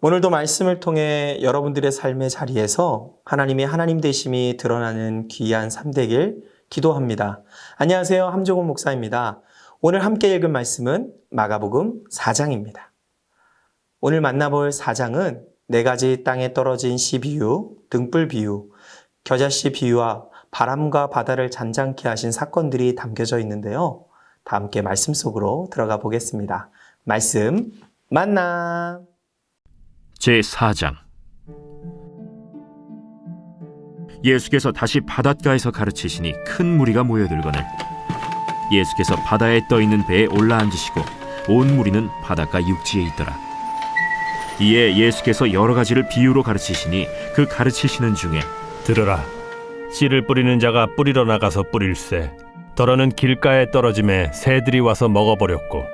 오늘도 말씀을 통해 여러분들의 삶의 자리에서 하나님의 하나님 되심이 드러나는 귀한 삶 되길 기도합니다. 안녕하세요. 함종훈 목사입니다. 오늘 함께 읽은 말씀은 마가복음 4장입니다. 오늘 만나볼 4장은 4가지 땅에 떨어진 씨 비유, 등불 비유, 겨자씨 비유와 바람과 바다를 잔잔케 하신 사건들이 담겨져 있는데요. 다 함께 말씀 속으로 들어가 보겠습니다. 말씀 만나! 제4장. 예수께서 다시 바닷가에서 가르치시니 큰 무리가 모여들거늘 예수께서 바다에 떠있는 배에 올라앉으시고 온 무리는 바닷가 육지에 있더라. 이에 예수께서 여러 가지를 비유로 가르치시니 그 가르치시는 중에 들으라. 씨를 뿌리는 자가 뿌리러 나가서 뿌릴새 더러는 길가에 떨어짐에 새들이 와서 먹어버렸고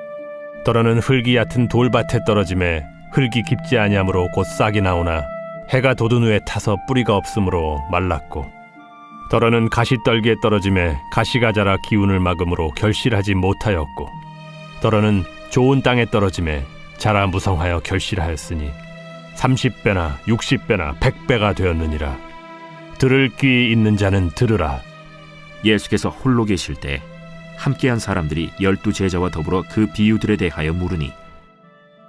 더러는 흙이 얕은 돌밭에 떨어짐에 흙이 깊지 아니하므로 곧 싹이 나오나 해가 돋은 후에 타서 뿌리가 없으므로 말랐고 더러는 가시떨기에 떨어짐에 가시가 자라 기운을 막음으로 결실하지 못하였고 더러는 좋은 땅에 떨어짐에 자라 무성하여 결실하였으니 30배나 60배나 100배가 되었느니라. 들을 귀 있는 자는 들으라. 예수께서 홀로 계실 때 함께한 사람들이 12 제자와 더불어 그 비유들에 대하여 물으니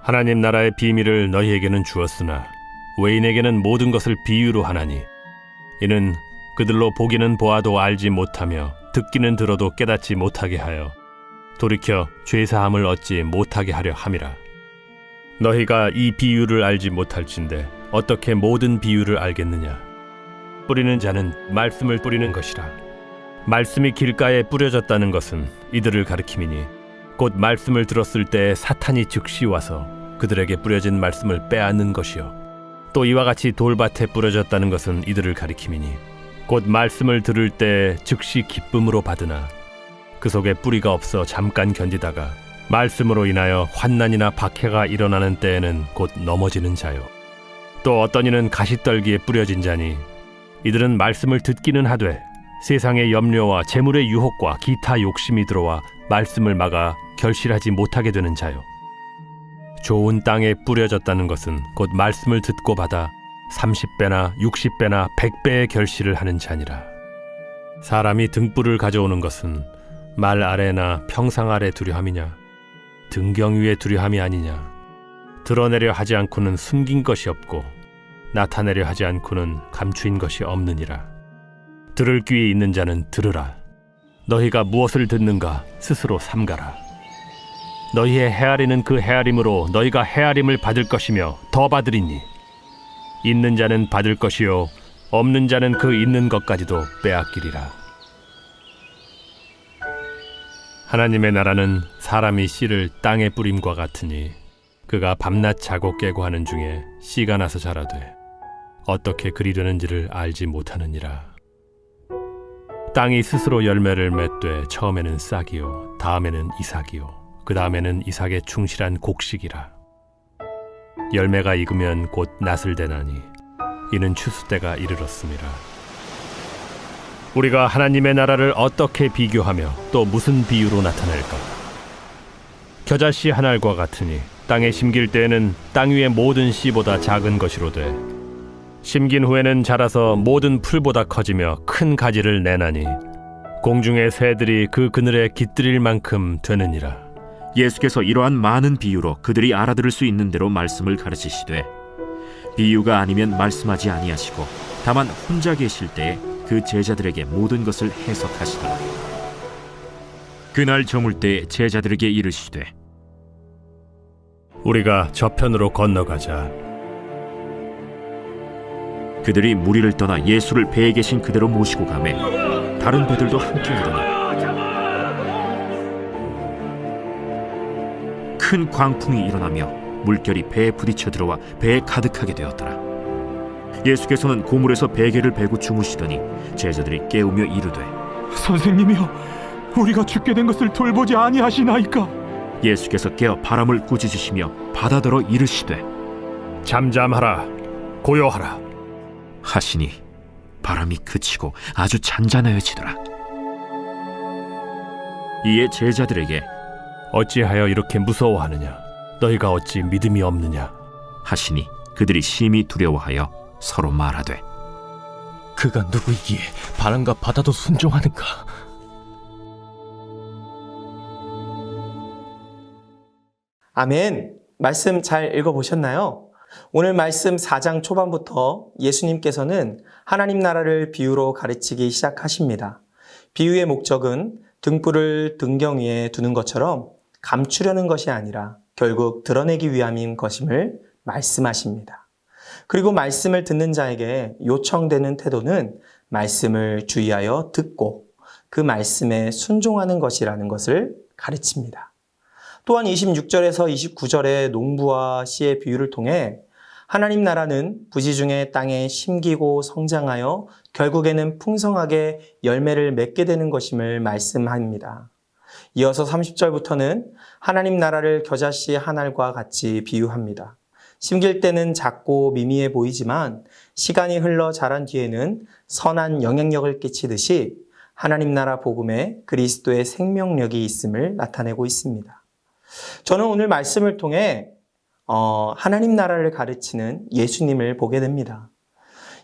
하나님 나라의 비밀을 너희에게는 주었으나 외인에게는 모든 것을 비유로 하나니 이는 그들로 보기는 보아도 알지 못하며 듣기는 들어도 깨닫지 못하게 하여 돌이켜 죄사함을 얻지 못하게 하려 함이라. 너희가 이 비유를 알지 못할진대 어떻게 모든 비유를 알겠느냐. 뿌리는 자는 말씀을 뿌리는 것이라. 말씀이 길가에 뿌려졌다는 것은 이들을 가리킴이니 곧 말씀을 들었을 때 사탄이 즉시 와서 그들에게 뿌려진 말씀을 빼앗는 것이요 또 이와 같이 돌밭에 뿌려졌다는 것은 이들을 가리킴이니 곧 말씀을 들을 때 즉시 기쁨으로 받으나 그 속에 뿌리가 없어 잠깐 견디다가 말씀으로 인하여 환난이나 박해가 일어나는 때에는 곧 넘어지는 자요 또 어떤 이는 가시떨기에 뿌려진 자니 이들은 말씀을 듣기는 하되 세상의 염려와 재물의 유혹과 기타 욕심이 들어와 말씀을 막아 결실하지 못하게 되는 자요 좋은 땅에 뿌려졌다는 것은 곧 말씀을 듣고 받아 30배나 60배나 100배의 결실을 하는 자니라. 사람이 등불을 가져오는 것은 말 아래나 평상 아래 두려 함이냐 등경 위에 두려 함이 아니냐. 드러내려 하지 않고는 숨긴 것이 없고 나타내려 하지 않고는 감추인 것이 없느니라. 들을 귀에 있는 자는 들으라. 너희가 무엇을 듣는가 스스로 삼가라. 너희의 헤아리는 그 헤아림으로 너희가 헤아림을 받을 것이며 더 받으리니 있는 자는 받을 것이요 없는 자는 그 있는 것까지도 빼앗기리라. 하나님의 나라는 사람이 씨를 땅에 뿌림과 같으니 그가 밤낮 자고 깨고 하는 중에 씨가 나서 자라되 어떻게 그리 되는지를 알지 못하느니라. 땅이 스스로 열매를 맺되 처음에는 싹이요 다음에는 이삭이요 그 다음에는 이삭의 충실한 곡식이라. 열매가 익으면 곧 낫을 대나니 이는 추수 때가 이르렀음이라. 우리가 하나님의 나라를 어떻게 비교하며 또 무슨 비유로 나타낼까? 겨자씨 한 알과 같으니 땅에 심길 때에는 땅 위의 모든 씨보다 작은 것이로되 심긴 후에는 자라서 모든 풀보다 커지며 큰 가지를 내나니 공중의 새들이 그 그늘에 깃들일 만큼 되느니라. 예수께서 이러한 많은 비유로 그들이 알아들을 수 있는 대로 말씀을 가르치시되 비유가 아니면 말씀하지 아니하시고 다만 혼자 계실 때에 그 제자들에게 모든 것을 해석하시더라. 그날 저물 때 제자들에게 이르시되 우리가 저편으로 건너가자. 그들이 무리를 떠나 예수를 배에 계신 그대로 모시고 가매 다른 배들도 함께 오더니 큰 광풍이 일어나며 물결이 배에 부딪혀 들어와 배에 가득하게 되었더라. 예수께서는 고물에서 베개를 베고 주무시더니 제자들이 깨우며 이르되 선생님이여 우리가 죽게 된 것을 돌보지 아니하시나이까. 예수께서 깨어 바람을 꾸짖으시며 바다더러 이르시되 잠잠하라 고요하라 하시니 바람이 그치고 아주 잔잔하여지더라. 이에 제자들에게 어찌하여 이렇게 무서워하느냐 너희가 어찌 믿음이 없느냐? 하시니 그들이 심히 두려워하여 서로 말하되 그가 누구이기에 바람과 바다도 순종하는가? 아멘. 말씀 잘 읽어보셨나요? 오늘 말씀 4장 초반부터 예수님께서는 하나님 나라를 비유로 가르치기 시작하십니다. 비유의 목적은 등불을 등경 위에 두는 것처럼 감추려는 것이 아니라 결국 드러내기 위함인 것임을 말씀하십니다. 그리고 말씀을 듣는 자에게 요청되는 태도는 말씀을 주의하여 듣고 그 말씀에 순종하는 것이라는 것을 가르칩니다. 또한 26절에서 29절의 농부와 씨의 비유를 통해 하나님 나라는 부지중에 땅에 심기고 성장하여 결국에는 풍성하게 열매를 맺게 되는 것임을 말씀합니다. 이어서 30절부터는 하나님 나라를 겨자씨 한 알과 같이 비유합니다. 심길 때는 작고 미미해 보이지만 시간이 흘러 자란 뒤에는 선한 영향력을 끼치듯이 하나님 나라 복음에 그리스도의 생명력이 있음을 나타내고 있습니다. 저는 오늘 말씀을 통해 하나님 나라를 가르치는 예수님을 보게 됩니다.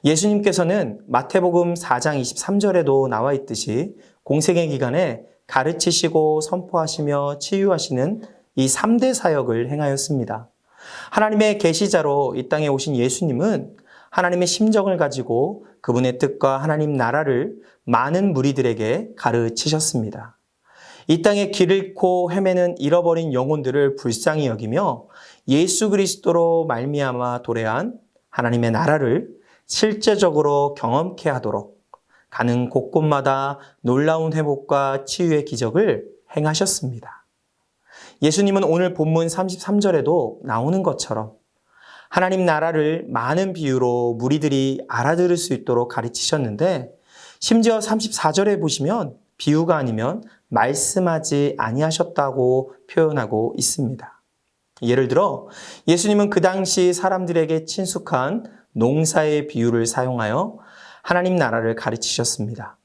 예수님께서는 마태복음 4장 23절에도 나와 있듯이 공생의 기간에 가르치시고 선포하시며 치유하시는 이 3대 사역을 행하였습니다. 하나님의 계시자로 이 땅에 오신 예수님은 하나님의 심정을 가지고 그분의 뜻과 하나님 나라를 많은 무리들에게 가르치셨습니다. 이 땅에 길을 잃고 헤매는 잃어버린 영혼들을 불쌍히 여기며 예수 그리스도로 말미암아 도래한 하나님의 나라를 실제적으로 경험케 하도록 가는 곳곳마다 놀라운 회복과 치유의 기적을 행하셨습니다. 예수님은 오늘 본문 33절에도 나오는 것처럼 하나님 나라를 많은 비유로 무리들이 알아들을 수 있도록 가르치셨는데 심지어 34절에 보시면 비유가 아니면 말씀하지 아니하셨다고 표현하고 있습니다. 예를 들어 예수님은 그 당시 사람들에게 친숙한 농사의 비유를 사용하여 하나님 나라를 가르치셨습니다.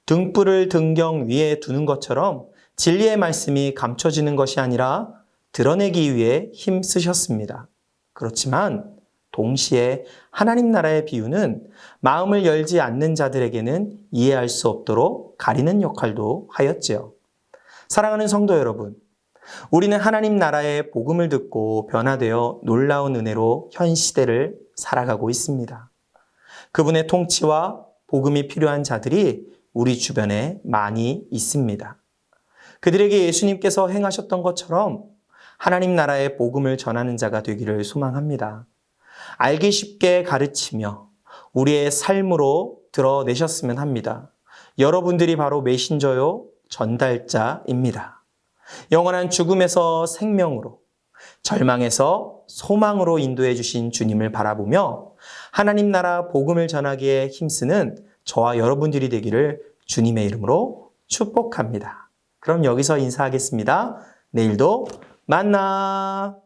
등불을 등경 위에 두는 것처럼 진리의 말씀이 감춰지는 것이 아니라 드러내기 위해 힘쓰셨습니다. 그렇지만 동시에 하나님 나라의 비유는 마음을 열지 않는 자들에게는 이해할 수 없도록 가리는 역할도 하였지요. 사랑하는 성도 여러분, 우리는 하나님 나라의 복음을 듣고 변화되어 놀라운 은혜로 현 시대를 살아가고 있습니다. 그분의 통치와 복음이 필요한 자들이 우리 주변에 많이 있습니다. 그들에게 예수님께서 행하셨던 것처럼 하나님 나라의 복음을 전하는 자가 되기를 소망합니다. 알기 쉽게 가르치며 우리의 삶으로 드러내셨으면 합니다. 여러분들이 바로 메신저요, 전달자입니다. 영원한 죽음에서 생명으로, 절망에서 소망으로 인도해 주신 주님을 바라보며 하나님 나라 복음을 전하기에 힘쓰는 저와 여러분들이 되기를 주님의 이름으로 축복합니다. 그럼 여기서 인사하겠습니다. 내일도 만나!